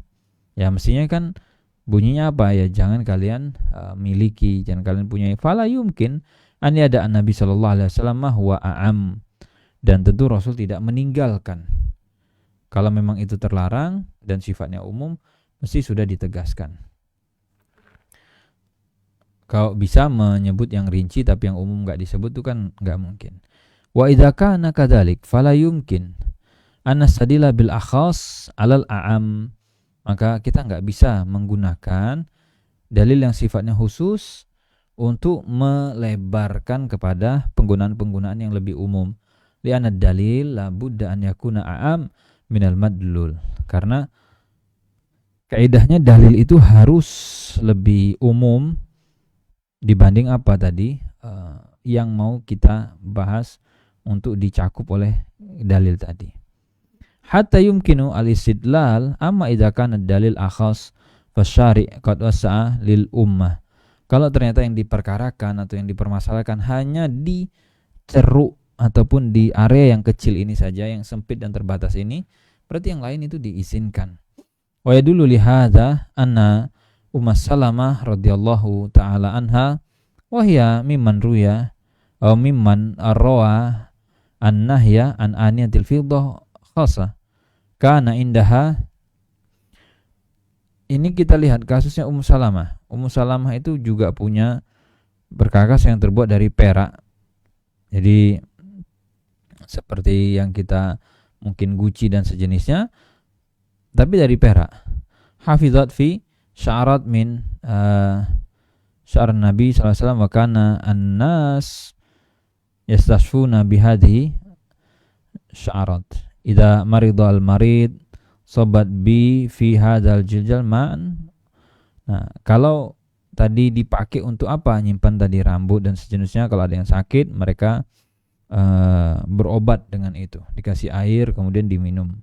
[SPEAKER 1] Ya mestinya kan bunyinya apa ya? Jangan kalian miliki, jangan kalian punyai. Fala yumkin an yada an Nabi sallallahu alaihi wasallam huwa a'am. Dan tentu Rasul tidak meninggalkan. Kalau memang itu terlarang dan sifatnya umum, mesti sudah ditegaskan. Kalau bisa menyebut yang rinci tapi yang umum nggak disebut itu kan nggak mungkin. Wa idza kana kadzalik fala yumkin an nastadila bil akhas 'alal a'am. Maka kita nggak bisa menggunakan dalil yang sifatnya khusus untuk melebarkan kepada penggunaan-penggunaan yang lebih umum. Li'anna dalil la budda an yakuna a'am minal madlul. Karena kaidahnya dalil itu harus lebih umum dibanding apa tadi yang mau kita bahas untuk dicakup oleh dalil tadi. Hatta yumkinu al-istidlal amma idza kana dalil akhas fasyari' qad wasa'a lil ummah. Kalau ternyata yang diperkarakan atau yang dipermasalahkan hanya di ceruk ataupun di area yang kecil ini saja, yang sempit dan terbatas ini, berarti yang lain itu diizinkan. Wa yadullu li hadza anna Ummu Salamah radhiyallahu taala anha wahya mimman ruya atau mimman arwa an-nahya an aniyatil fiddah khassa kana indaha ini kita lihat kasusnya Ummu Salamah. Ummu Salamah itu juga punya berkakas yang terbuat dari perak. Jadi seperti yang kita mungkin Gucci dan sejenisnya, tapi dari perak. Hafizat fi sya'arat min sya'ar Nabi sallallahu alaihi wasallam wa kana an-nas yastashfuna bihadhihi sya'arat. Idza marida al-marid sobat bi fi hadzal jiljal ma'an. Nah, kalau tadi dipakai untuk apa? Nyimpan tadi rambut dan sejenisnya. Kalau ada yang sakit, mereka berobat dengan itu, dikasih air kemudian diminum.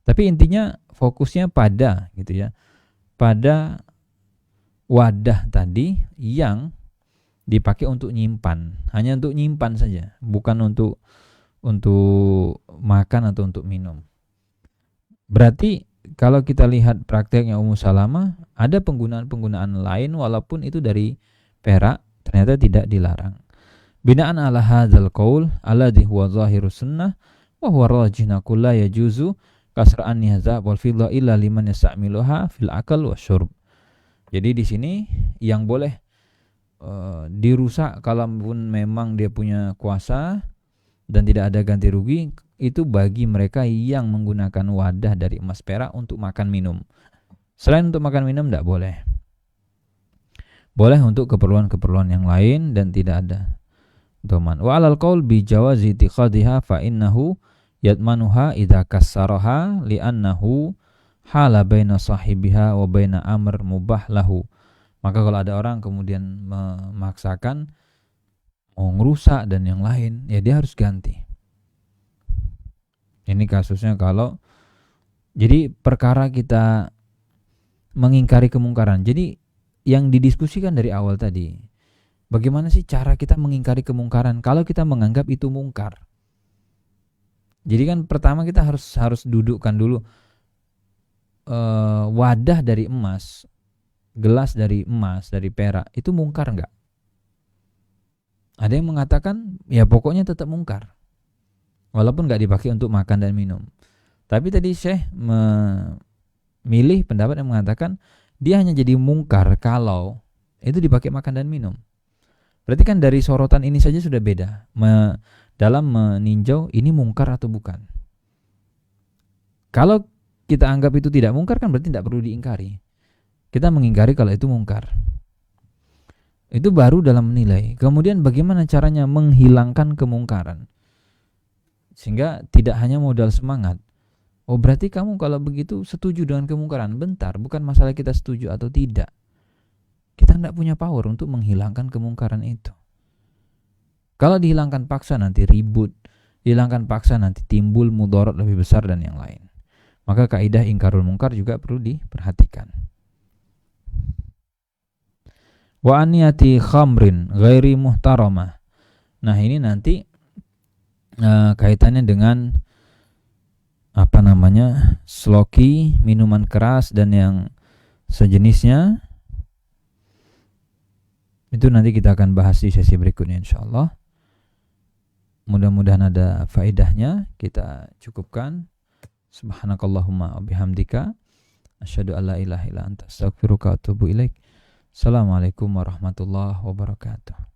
[SPEAKER 1] Tapi intinya fokusnya pada gitu ya, pada wadah tadi yang dipakai untuk nyimpan, hanya untuk nyimpan saja, bukan untuk makan atau untuk minum. Berarti kalau kita lihat prakteknya Ummu Salamah, ada penggunaan lain walaupun itu dari perak, ternyata tidak dilarang. Binaan ala hadzal qaul alladhi huwa zahirus sunnah wa huwa rajihna kullu yajuzu kasra'an nihzab wal fidda illa liman yasta'miluha fil akal wasyurb. Jadi di sini yang boleh dirusak kalaupun memang dia punya kuasa dan tidak ada ganti rugi, itu bagi mereka yang menggunakan wadah dari emas perak untuk makan minum. Selain untuk makan minum tidak boleh. Boleh untuk keperluan-keperluan yang lain dan tidak ada doman. Wa alal qaul bi jawazi tiqadiha fa innahu yatmanuha idza kassaraha li'annahu hala baina sahibiha wa baina amr mubah lahu. Maka kalau ada orang kemudian memaksakan mau ngerusak dan yang lain, ya dia harus ganti. Ini kasusnya kalau jadi perkara kita mengingkari kemungkaran. Jadi yang didiskusikan dari awal tadi, bagaimana sih cara kita mengingkari kemungkaran kalau kita menganggap itu mungkar? Jadi kan pertama kita harus dudukkan dulu wadah dari emas, gelas dari emas, dari perak, itu mungkar enggak? Ada yang mengatakan ya pokoknya tetap mungkar, walaupun enggak dipakai untuk makan dan minum. Tapi tadi Syekh memilih pendapat yang mengatakan dia hanya jadi mungkar kalau itu dipakai makan dan minum. Berarti kan dari sorotan ini saja sudah beda dalam meninjau ini mungkar atau bukan. Kalau kita anggap itu tidak mungkar kan berarti tidak perlu diingkari. Kita mengingkari kalau itu mungkar. Itu baru dalam menilai. Kemudian bagaimana caranya menghilangkan kemungkaran, sehingga tidak hanya modal semangat. Oh berarti kamu kalau begitu setuju dengan kemungkaran. Bentar, bukan masalah kita setuju atau tidak. Kita tidak punya power untuk menghilangkan kemungkaran itu. Kalau dihilangkan paksa nanti ribut, dihilangkan paksa nanti timbul mudarat lebih besar dan yang lain. Maka kaidah ingkarul mungkar juga perlu diperhatikan. Wa aniyati khamrin ghairi muhtaramah. Nah ini nanti kaitannya dengan sloki, minuman keras dan yang sejenisnya. Itu nanti kita akan bahas di sesi berikutnya insyaallah. Mudah-mudahan ada faedahnya. Kita cukupkan. Subhanakallahumma wa bihamdika asyhadu an la ilaha illa anta astaghfiruka wa atubu ilaik. Assalamualaikum warahmatullahi wabarakatuh.